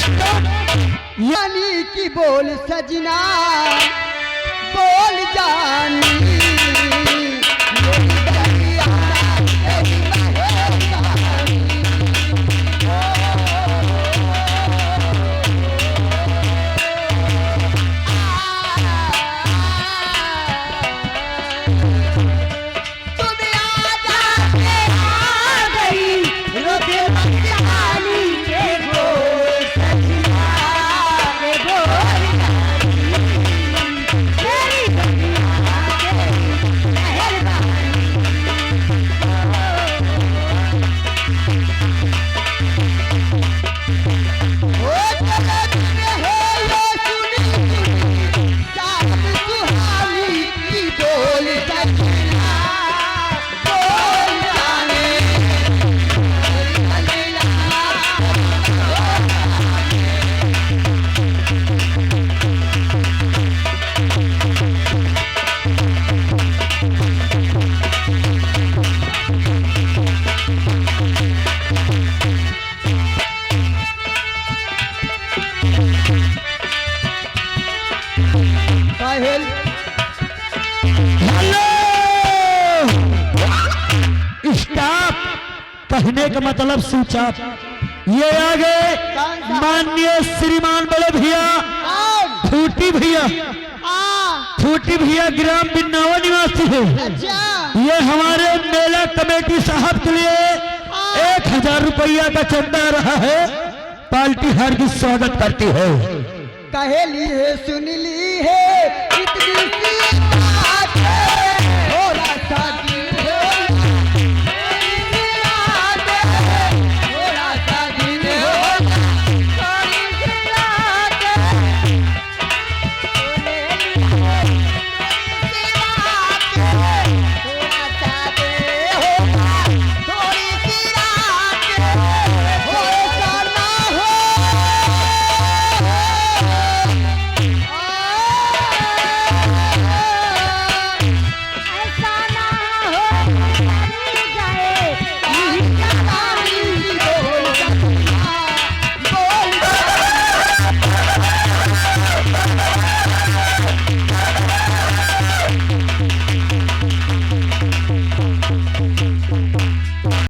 यानी कि बोल सजना बोल जानी कहने का मतलब सूचा ये आगे माननीय श्रीमान बड़े भैया फूटी भैया ग्राम बिन्नावा निवासी है। ये हमारे मेला कमेटी साहब के लिए 1000 रुपया का चंदा रहा है। पार्टी हर की स्वागत करती है। कहे ली है सुन ली है इतनी